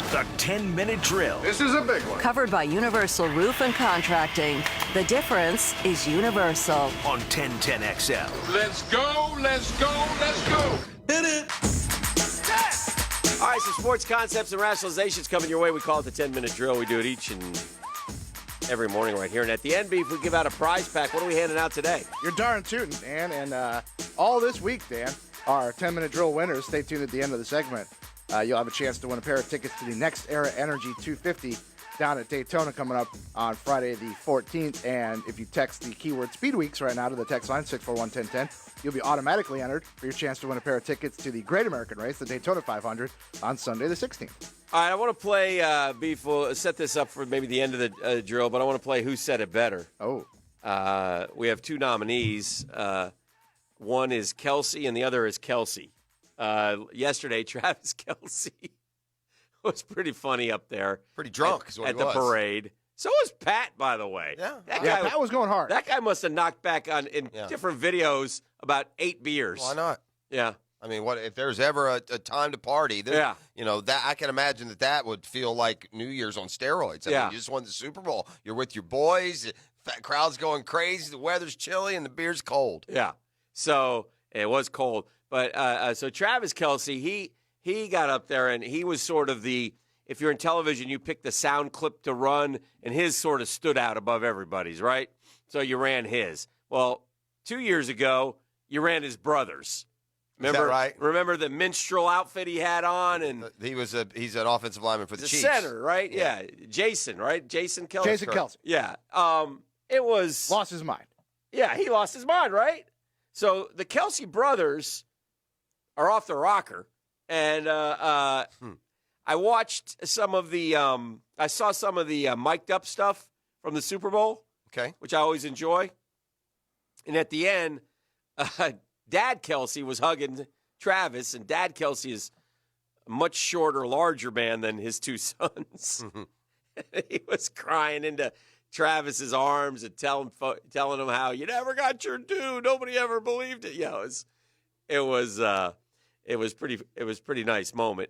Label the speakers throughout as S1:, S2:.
S1: The 10-minute drill.
S2: This is a big one.
S3: Covered by Universal Roof and Contracting. The difference is Universal.
S1: On 1010XL.
S2: Let's go, let's go, let's go.
S4: Hit it.
S5: All right, some sports concepts and rationalizations coming your way. We call it the 10-minute drill. We do it each and every morning right here. And at the end, Beef, we give out a prize pack. What are we handing out today?
S6: You're darn tootin', Dan. And all this week, Dan, our 10-minute drill winners. Stay tuned at the end of the segment. You'll have a chance to win a pair of tickets to the Next Era Energy 250 down at Daytona coming up on Friday the 14th. And if you text the keyword Speed Weeks right now to the text line 641-1010, you'll be automatically entered for your chance to win a pair of tickets to the Great American Race, the Daytona 500, on Sunday the 16th.
S5: All right, I want to play, Beef, we'll set this up for maybe the end of the drill, but I want to play Who Said It Better.
S6: Oh.
S5: We have two nominees. One is Kelsey and the other is Kelsey. Yesterday, Travis Kelsey was pretty funny up there.
S4: Pretty drunk
S5: at the parade. So was Pat, by the way.
S4: Yeah.
S6: Pat was going hard.
S5: That guy must have knocked back in different videos about 8 beers.
S4: Why not?
S5: Yeah.
S4: I mean, what if there's ever a time to party? You know, that I can imagine that would feel like New Year's on steroids. I mean, you just won the Super Bowl. You're with your boys. That crowd's going crazy. The weather's chilly and the beer's cold.
S5: Yeah. So it was cold. But so Travis Kelsey, he got up there and he was sort of if you're in television, you pick the sound clip to run, and his sort of stood out above everybody's, right? So you ran his. Well, 2 years ago, you ran his brother's. Remember,
S4: Is that right?
S5: Remember the minstrel outfit he had on? And
S4: he's an offensive lineman for the Chiefs.
S5: Center, right? Yeah. Jason, right? Jason Kelsey.
S6: Jason Kelsey.
S5: Yeah. It was...
S6: Lost his mind.
S5: Yeah, he lost his mind, right? So the Kelsey brothers are off the rocker. And I watched some of the I saw some of the mic'd up stuff from the Super Bowl, which I always enjoy. And at the end, Dad Kelsey was hugging Travis, and Dad Kelsey is a much shorter, larger man than his two sons. He was crying into Travis's arms and telling him how you never got your due. Nobody ever believed it. Yeah, it was pretty nice moment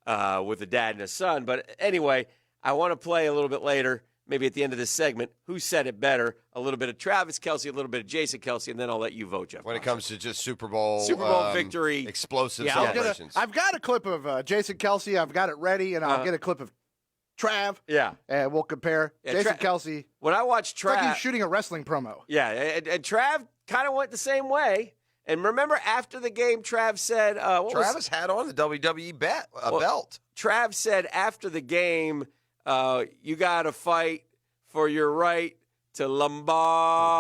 S5: with the dad and his son. But anyway, I want to play a little bit later, maybe at the end of this segment, Who Said It Better, a little bit of Travis Kelsey, a little bit of Jason Kelsey, and then I'll let you vote, Jeff.
S4: When it comes to just Super Bowl
S5: victory,
S4: explosive celebrations.
S6: I've got a clip of Jason Kelsey. I've got it ready, and I'll get a clip of Trav.
S5: Yeah.
S6: And we'll compare.
S5: Yeah,
S6: Jason Kelsey.
S5: When I watched Trav.
S6: It's like he's shooting a wrestling promo.
S5: Yeah, and Trav kind of went the same way. And remember, after the game, Trav said...
S4: Travis had on the WWE belt.
S5: Trav said after the game, you got to fight for your right to Lombardi.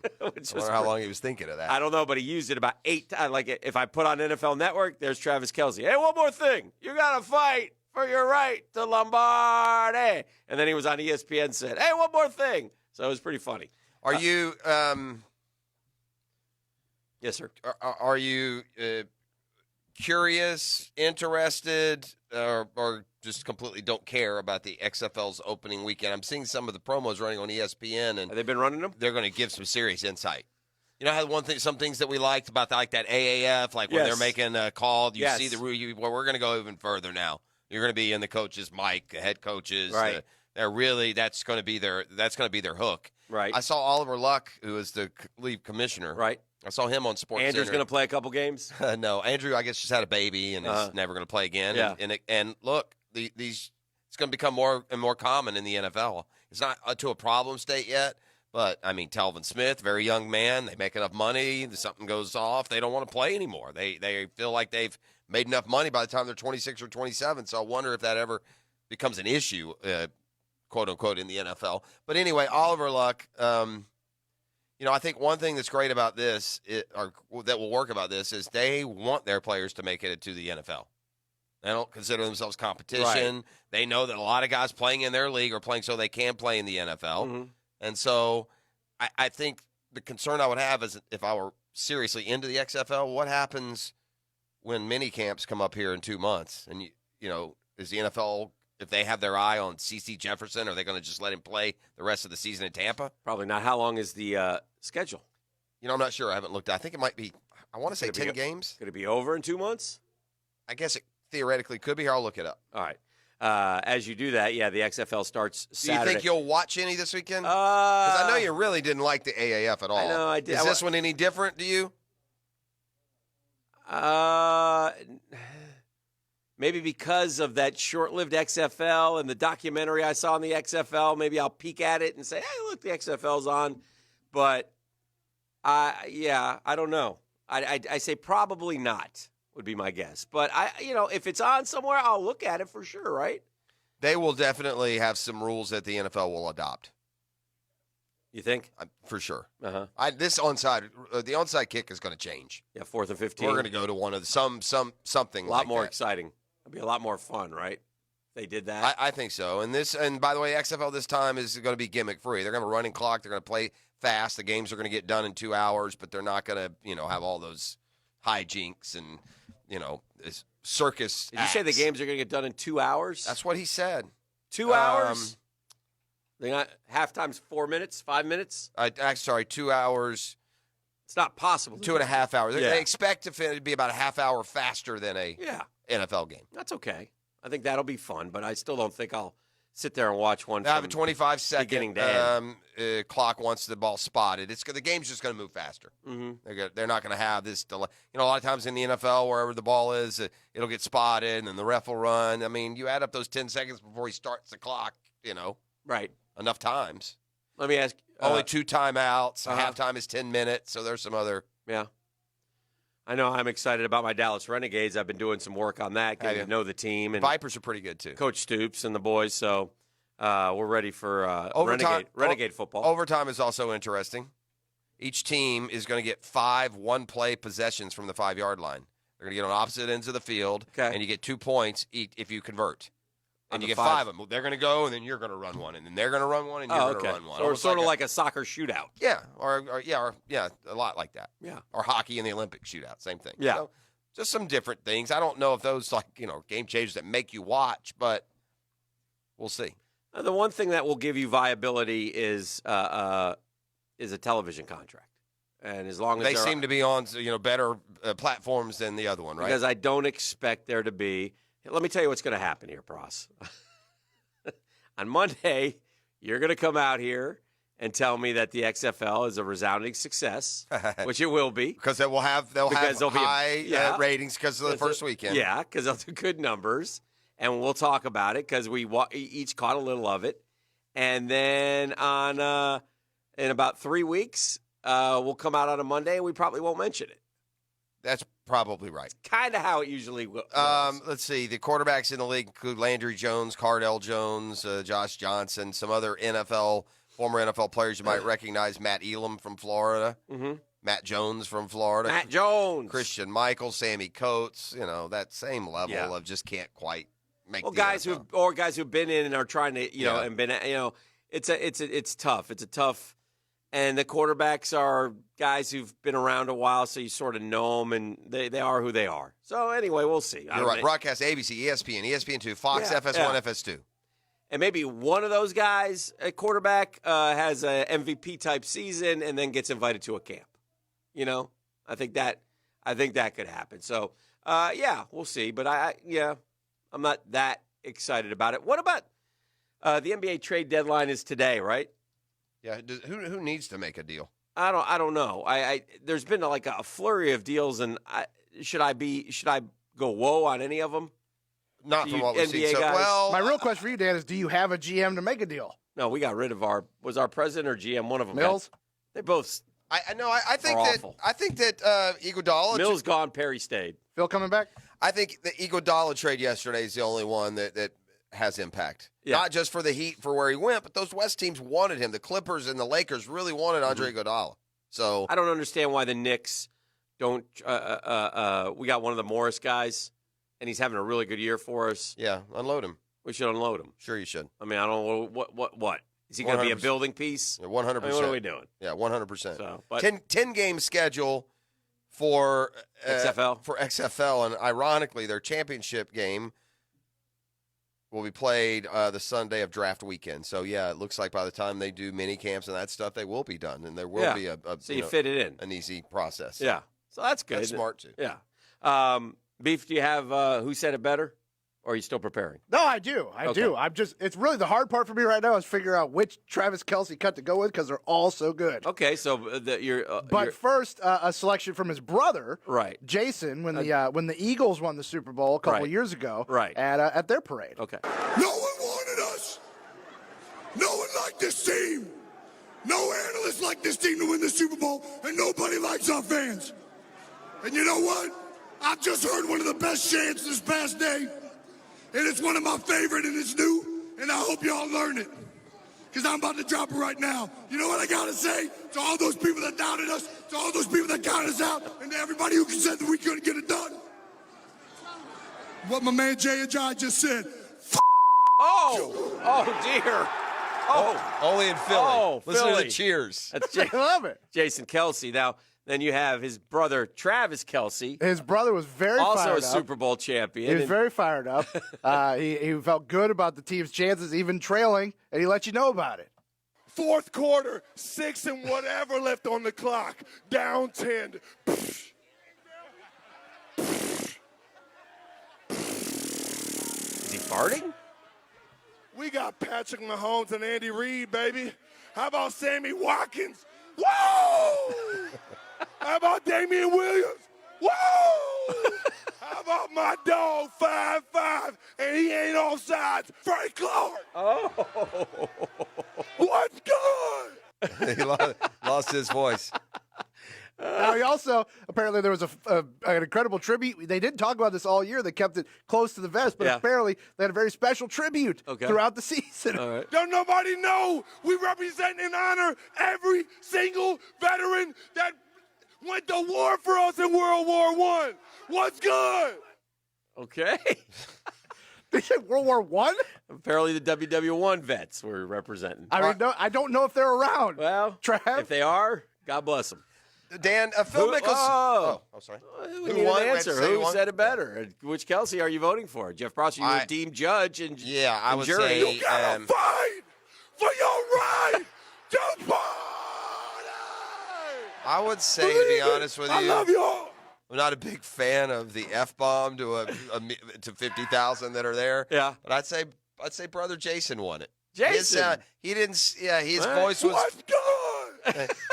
S4: I wonder how long he was thinking of that.
S5: I don't know, but he used it about 8 times. Like, if I put on NFL Network, there's Travis Kelsey. Hey, one more thing. You got to fight for your right to Lombardi. And then he was on ESPN said, hey, one more thing. So it was pretty funny.
S4: Are you...
S5: Yes, sir.
S4: Are you curious, interested, or just completely don't care about the XFL's opening weekend? I'm seeing some of the promos running on ESPN, and
S5: have they been running them?
S4: They're going to give some serious insight. You know how some things that we liked about like that AAF, like when they're making a call, you see well, we're going to go even further now. You're going to be in the coach's mic, the head coaches.
S5: Right.
S4: They're really that's going to be their hook.
S5: Right.
S4: I saw Oliver Luck, who is the lead commissioner.
S5: Right.
S4: I saw him on Sports
S5: Andrew's
S4: Center.
S5: going to play a couple games?
S4: No, Andrew, I guess, just had a baby and is never going to play again.
S5: Yeah.
S4: And look, it's going to become more and more common in the NFL. It's not to a problem state yet, but, I mean, Talvin Smith, very young man. They make enough money. Something goes off. They don't want to play anymore. They feel like they've made enough money by the time they're 26 or 27. So I wonder if that ever becomes an issue, quote, unquote, in the NFL. But anyway, Oliver Luck, I think one thing that's great about this, or that will work about this, is they want their players to make it to the NFL. They don't consider themselves competition. Right. They know that a lot of guys playing in their league are playing so they can play in the NFL. Mm-hmm. And so I think the concern I would have is if I were seriously into the XFL, what happens when mini camps come up here in 2 months? And, is the NFL, if they have their eye on C.C. Jefferson, are they going to just let him play the rest of the season in Tampa?
S5: Probably not. How long is the schedule?
S4: I'm not sure. I haven't looked. I think it might be, I want to say 10 games.
S5: Could it be over in 2 months?
S4: I guess theoretically could be here. I'll look it up.
S5: All right. As you do that, the XFL starts
S4: Do you
S5: Saturday.
S4: think you'll watch any this weekend? Because I know you really didn't like the AAF at all.
S5: I know I did.
S4: Is this one any different to you?
S5: Maybe because of that short-lived XFL and the documentary I saw on the XFL, maybe I'll peek at it and say, hey, look, the XFL's on. But, I don't know. I say probably not would be my guess. But, if it's on somewhere, I'll look at it for sure, right?
S4: They will definitely have some rules that the NFL will adopt.
S5: You think?
S4: For sure.
S5: Uh-huh.
S4: The onside kick is going to change.
S5: Yeah, 4th and 15.
S4: We're going to go to one of something
S5: a lot
S4: like
S5: more
S4: that.
S5: exciting. It'll be a lot more fun, right? They did that.
S4: I think so. And by the way, XFL this time is going to be gimmick free. They're going to have a running clock. They're going to play fast. The games are going to get done in 2 hours, but they're not going to, have all those hijinks and, this circus.
S5: Did you say the games are going to get done in 2 hours?
S4: That's what he said.
S5: 2 hours? They got halftime's 4 minutes, 5 minutes?
S4: 2 hours.
S5: It's not possible.
S4: 2.5 hours.
S5: Yeah.
S4: They expect it to be about a half hour faster than a NFL game.
S5: That's okay. I think that'll be fun, but I still don't think I'll sit there and watch one.
S4: They have a 25-second
S5: beginning to
S4: clock once the ball's spotted. The game's just going to move faster.
S5: Mm-hmm.
S4: They're not going to have this delay. A lot of times in the NFL, wherever the ball is, it'll get spotted, and then the ref will run. I mean, you add up those 10 seconds before he starts the clock,
S5: Right.
S4: enough times.
S5: Let me ask.
S4: Only 2 timeouts. Halftime is 10 minutes, so there's some other.
S5: Yeah. I know I'm excited about my Dallas Renegades. I've been doing some work on that, getting to know the team. And
S4: Vipers are pretty good, too.
S5: Coach Stoops and the boys, so we're ready for Renegade football.
S4: Overtime is also interesting. Each team is going to get 5 one-play possessions from the 5-yard line. They're going to get on opposite ends of the field, and you get 2 points if you convert. And you get 5 of them. They're going to go, and then you're going to run one, and then they're going to run one, and you're going to run one.
S5: So sort of like a soccer shootout.
S4: Yeah, or a lot like that.
S5: Yeah,
S4: or hockey in the Olympic shootout, same thing.
S5: Yeah,
S4: so, just some different things. I don't know if those game changers that make you watch, but we'll see.
S5: The one thing that will give you viability is a television contract, and as long as
S4: they seem to be on better platforms than the other one, right?
S5: Because I don't expect there to be. Let me tell you what's going to happen here, Pross. On Monday, you're going to come out here and tell me that the XFL is a resounding success, which it will be.
S4: Because they'll have high ratings because of the first weekend.
S5: Yeah, because they'll do good numbers, and we'll talk about it because we each caught a little of it. And then in about 3 weeks, we'll come out on a Monday, and we probably won't mention it.
S4: That's probably right.
S5: Kind of how it usually goes.
S4: Let's see. The quarterbacks in the league include Landry Jones, Cardell Jones, Josh Johnson, some other former NFL players you might recognize. Matt Elam from Florida.
S5: Mm-hmm.
S4: Matt Jones from Florida.
S5: Matt Jones.
S4: Christian Michael, Sammy Coates. That same level of just can't quite make the
S5: guys
S4: NFL.
S5: guys who've been in and are trying to, and been, it's tough. It's a tough. And the quarterbacks are guys who've been around a while, so you sort of know them, and they are who they are. So anyway, we'll see.
S4: You're right. Broadcast ABC, ESPN, ESPN2, Fox, FS1, FS2.
S5: And maybe one of those guys, a quarterback, has a MVP type season and then gets invited to a camp. I think that could happen. So we'll see. But I'm not that excited about it. What about the NBA trade deadline is today, right?
S4: Yeah, who needs to make a deal?
S5: I don't know. There's been like a flurry of deals, and should I go whoa on any of them?
S4: Not from what we've seen.
S5: NBA guys?
S6: My real question for you, Dan, is: do you have a GM to make a deal?
S5: No, we got rid of our president or GM. One of them.
S6: Mills.
S5: They both.
S4: I think
S5: are
S4: that
S5: awful.
S4: I think that Iguodala.
S5: Mills gone. Perry stayed.
S6: Phil coming back.
S4: I think the Iguodala trade yesterday is the only one that has impact.
S5: Yeah.
S4: Not just for the Heat, for where he went, but those West teams wanted him. The Clippers and the Lakers really wanted Andre Iguodala. So
S5: I don't understand why the Knicks don't. We got one of the Morris guys, and he's having a really good year for us.
S4: Yeah, unload him.
S5: We should unload him.
S4: Sure, you should.
S5: I mean, I don't know what is he going to be a building piece?
S4: 100%.
S5: What are we doing?
S4: Yeah, 100%.
S5: So, but
S4: 10 game schedule for
S5: XFL.
S4: For XFL, and ironically, their championship game will be played the Sunday of draft weekend. So, yeah, it looks like by the time they do mini camps and that stuff, they will be done, and there will be
S5: so you fit it in.
S4: an easy process.
S5: Yeah, so that's good.
S4: That's smart, too.
S5: Yeah. Beef, do you have Who Said It Better? Or are you still preparing?
S6: No, I do. I do. It's really the hard part for me right now is figure out which Travis Kelce cut to go with because they're all so good.
S5: Okay, so
S6: But first, a selection from his brother,
S5: right,
S6: Jason, when the Eagles won the Super Bowl a couple years ago,
S5: right,
S6: at their parade.
S5: Okay.
S7: No one wanted us. No one liked this team. No analyst liked this team to win the Super Bowl, and nobody likes our fans. And you know what? I've just heard one of the best chants this past day. And it's one of my favorite, and it's new, and I hope y'all learn it. Because I'm about to drop it right now. You know what I got to say to all those people that doubted us, to all those people that counted us out, and to everybody who said that we couldn't get it done? What my man Jay and Jai just said.
S5: Oh, dear. Oh.
S4: Only in Philly.
S5: Oh,
S4: Listen
S5: Philly.
S4: to the cheers.
S5: That's
S6: I love it.
S5: Jason Kelce. Now, then you have his brother, Travis Kelce.
S6: His brother was very
S5: also
S6: fired
S5: a
S6: up.
S5: Super Bowl champion.
S6: He was very fired up. He felt good about the team's chances, even trailing, and he let you know about it.
S7: Fourth quarter, 6 and whatever left on the clock. Down 10.
S5: Is he farting?
S7: We got Patrick Mahomes and Andy Reid, baby. How about Sammy Watkins? Whoa! How about Damian Williams? Whoa! How about my dog, 5'5", and he ain't offsides, Frank Clark?
S5: Oh.
S7: What's good?
S4: He lost his voice.
S6: Now, he also, apparently there was an incredible tribute. They didn't talk about this all year. They kept it close to the vest, but apparently they had a very special tribute throughout the season.
S5: All right.
S7: Don't nobody know we represent and honor every single veteran that went to war for us in World War I. What's good?
S5: Okay.
S6: They said World War I?
S5: Apparently the WW1 vets were representing.
S6: I mean, no, I don't know if they're around.
S5: Well,
S6: Trav?
S5: if they are, God bless them.
S4: Dan, Phil Mickelson.
S5: Oh,
S4: I'm sorry.
S5: We need an answer. Who said it better? Which Kelce are you voting for? Jeff Prosser, you're a deemed judge and
S4: I would
S5: jury.
S4: say
S7: You gotta fight for your right to party.
S4: I would say, to be honest with you,
S7: I love y'all.
S4: I'm not a big fan of the F-bomb to to 50,000 that are there.
S5: Yeah.
S4: But I'd say brother Jason won it.
S5: Jason.
S4: His voice was.
S7: What's good?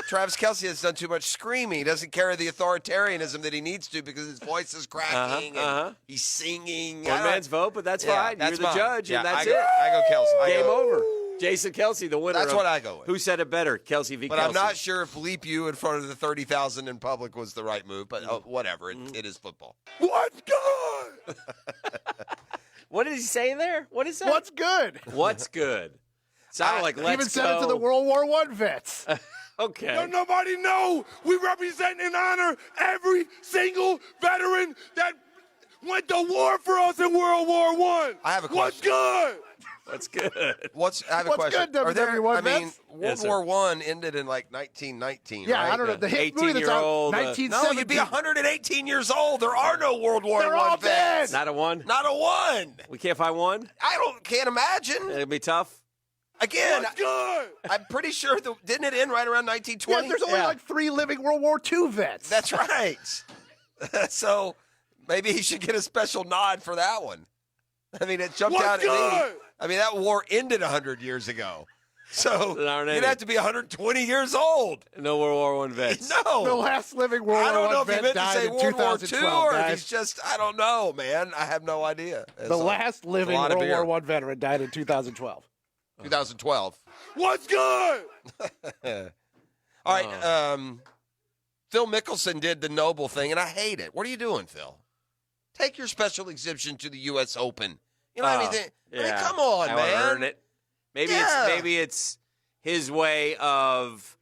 S4: Travis Kelce has done too much screaming. He doesn't carry the authoritarianism that he needs to because his voice is cracking and he's singing.
S5: One man's vote, but that's fine.
S4: That's
S5: you're the judge, and that's
S4: it. I go Kelce.
S5: Game over. Jason Kelce, the winner.
S4: That's what I go with.
S5: Who said it better, Kelce v.
S4: But
S5: Kelce?
S4: I'm not sure if Leap You in front of the 30,000 in public was the right move. But whatever, it is football.
S7: What's good?
S5: What did he say there? What is that?
S6: What's good?
S5: What's good? Sounded like let's
S6: Even said
S5: go.
S6: it to the World War I vets.
S5: Okay.
S7: Don't nobody know we represent and honor every single veteran that went to war for us in World War I.
S4: I have a
S7: What's
S4: question.
S7: good?
S5: What's good?
S4: I have a
S6: What's
S4: question.
S6: good, WWE vets?
S4: World War I ended in like 1919,
S6: Yeah,
S4: right?
S6: I don't know. The hit movie that's
S5: 18-year-old,
S6: out,
S5: no,
S6: 1917.
S4: No, you'd be 118 years old. There are no World War
S6: They're
S4: I
S6: all
S4: vets.
S6: dead.
S5: Not a one?
S4: Not a one.
S5: We can't find one?
S4: Can't imagine.
S5: It'll be tough.
S4: Again,
S7: What's good?
S4: I'm pretty sure didn't it end right around 1920?
S6: Yeah, there's only like 3 living World War II vets.
S4: That's right. So maybe he should get a special nod for that one. I mean, it jumped
S7: What's
S4: out at me.
S7: good?
S4: I mean, that war ended 100 years ago. So
S5: There aren't
S4: you'd
S5: any.
S4: have to be 120 years old.
S5: No World War I vets.
S6: The
S4: No.
S6: last living World
S4: I don't
S6: War
S4: know
S6: I
S4: if he
S6: vet
S4: meant to
S6: died
S4: say
S6: in
S4: World War II
S6: 2012,
S4: or if
S6: guys.
S4: he's just, I don't know, man. I have no idea.
S6: The last living
S4: lot of
S6: World
S4: beer.
S6: War I veteran died in 2012.
S4: 2012.
S7: What's good?
S4: All right. Phil Mickelson did the noble thing, and I hate it. What are you doing, Phil? Take your special exemption to the U.S. Open. You know what I mean? I mean, come on,
S5: I
S4: man.
S5: Earn it. Maybe
S4: Yeah.
S5: it's his way of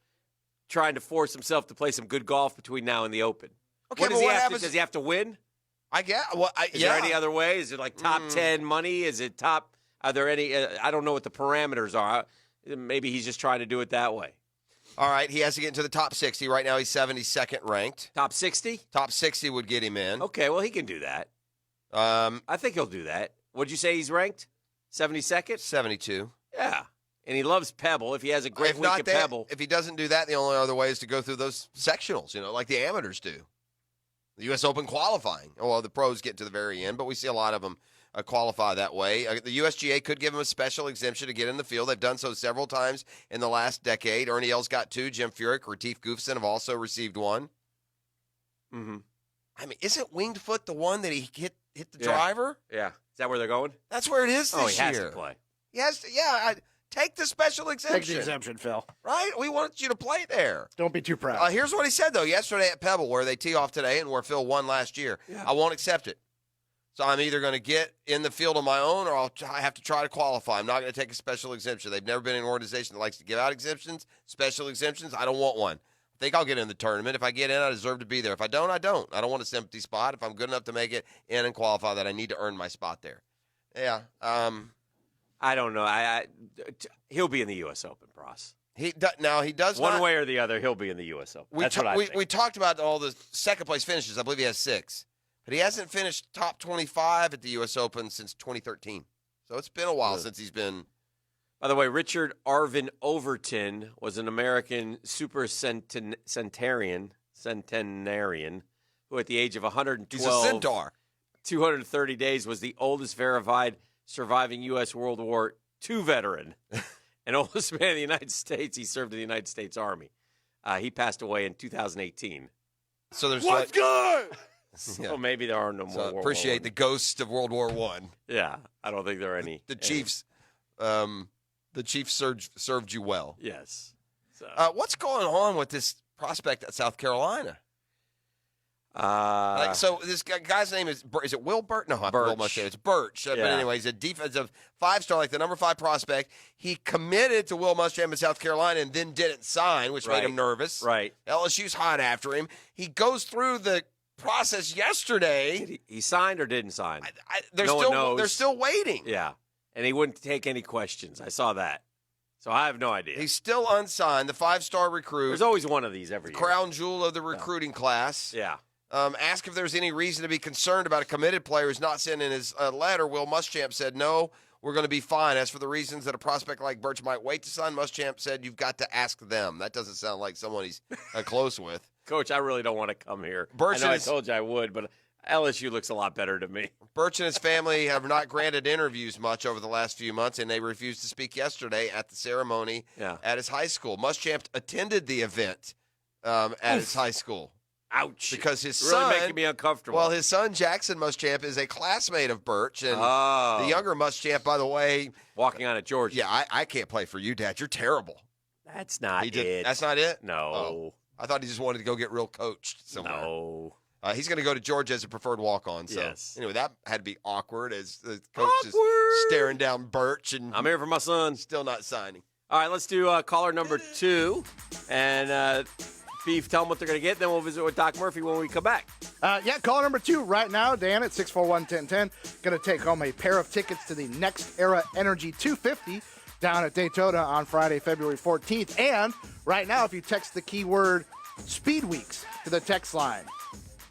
S5: trying to force himself to play some good golf between now and the Open.
S4: Okay,
S5: What does
S4: but
S5: he
S4: what
S5: have
S4: happens?
S5: to? Does he have to win?
S4: I guess. Well,
S5: Is there any other way? Is it like top 10 money? Is it top? Are there any? I don't know what the parameters are. Maybe he's just trying to do it that way.
S4: All right, he has to get into the top 60. Right now, he's 72nd ranked.
S5: Top 60?
S4: Top 60 would get him in.
S5: Okay, well, he can do that. I think he'll do that. What'd you say he's ranked? 72nd?
S4: 72.
S5: Yeah. And he loves Pebble. If he has a great
S4: If
S5: week
S4: not
S5: at
S4: that,
S5: Pebble.
S4: if he doesn't do that, the only other way is to go through those sectionals, like the amateurs do. The U.S. Open qualifying. Well, the pros get to the very end, but we see a lot of them qualify that way. The USGA could give them a special exemption to get in the field. They've done so several times in the last decade. Ernie Els got 2. Jim Furyk, Retief Goofson have also received 1.
S5: Mm-hmm.
S4: I mean, isn't Winged Foot the one that he hit the driver?
S5: Yeah. Is that where they're going?
S4: That's where it is this year.
S5: He has to play.
S4: He has to, take the special exemption.
S6: Take the exemption, Phil.
S4: Right? We want you to play there.
S6: Don't be too proud.
S4: Here's what he said, though, yesterday at Pebble, where they tee off today and where Phil won last year.
S5: Yeah.
S4: I won't accept it. So I'm either going to get in the field on my own or I have to try to qualify. I'm not going to take a special exemption. They've never been an organization that likes to give out exemptions, special exemptions. I don't want one. I think I'll get in the tournament. If I get in, I deserve to be there. If I don't, I don't. I don't want a empty spot. If I'm good enough to make it in and qualify, that I need to earn my spot there. Yeah.
S5: I don't know. He'll be in the U.S. Open, Pross.
S4: He does
S5: one
S4: not,
S5: way or the other. He'll be in the U.S. Open. That's what I think.
S4: We talked about all the second place finishes. I believe he has 6, but he hasn't finished top 25 at the U.S. Open since 2013. So it's been a while since he's been.
S5: By the way, Richard Arvin Overton was an American super centenarian who, at the age of 112,
S4: He's a centaur.
S5: 230 days, was the oldest verified surviving U.S. World War II veteran and oldest man in the United States. He served in the United States Army. He passed away in 2018.
S4: So there's
S6: What's good?
S5: So maybe there are no more.
S4: So appreciate the ghosts of World War I.
S5: Yeah, I don't think there are any.
S4: The Chiefs, served you well.
S5: Yes. So.
S4: What's going on with this prospect at South Carolina? So this guy's name is it Will Burt? No,
S5: Birch.
S4: It's Birch. But anyway, he's a defensive 5-star, like the number 5 prospect. He committed to Will Muschamp in South Carolina and then didn't sign, which made him nervous.
S5: Right.
S4: LSU's hot after him. He goes through the process yesterday.
S5: Did he signed or didn't sign?
S4: They're still waiting.
S5: Yeah, and he wouldn't take any questions. I saw that. So I have no idea.
S4: He's still unsigned, the 5-star recruit.
S5: There's always one of these every year.
S4: Crown jewel of the recruiting class.
S5: Yeah.
S4: Ask if there's any reason to be concerned about a committed player who's not sending his letter. Will Muschamp said, no, we're going to be fine. As for the reasons that a prospect like Birch might wait to sign, Muschamp said, you've got to ask them. That doesn't sound like someone he's close with.
S5: Coach, I really don't want to come here. I told you I would, but LSU looks a lot better to me.
S4: Birch and his family have not granted interviews much over the last few months, and they refused to speak yesterday at the ceremony at his high school. Muschamp attended the event at his high school.
S5: Ouch.
S4: Because his
S5: really
S4: son,
S5: making me uncomfortable.
S4: Well, his son, Jackson Muschamp, is a classmate of Birch. And the younger Muschamp, by the way.
S5: Walking on at Georgia.
S4: Yeah, I can't play for you, Dad. You're terrible.
S5: That's not it.
S4: That's not it?
S5: No.
S4: Oh, I thought he just wanted to go get real coached somewhere.
S5: No.
S4: He's going to go to Georgia as a preferred walk-on. So.
S5: Yes.
S4: Anyway, that had to be awkward as the coach is staring down Birch. And
S5: I'm here for my son.
S4: Still not signing.
S5: All right, let's do caller number 2. And Beef, tell them what they're going to get. Then we'll visit with Doc Murphy when we come back.
S6: Caller number 2 right now, Dan, at 641-1010. Going to take home a pair of tickets to the Next Era Energy 250 down at Daytona on Friday, February 14th. And right now, if you text the keyword Speed Weeks to the text line,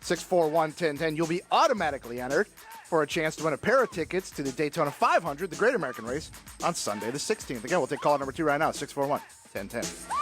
S6: 641-1010, you'll be automatically entered for a chance to win a pair of tickets to the Daytona 500, the Great American Race, on Sunday the 16th. Again, we'll take caller number 2 right now, 641-1010.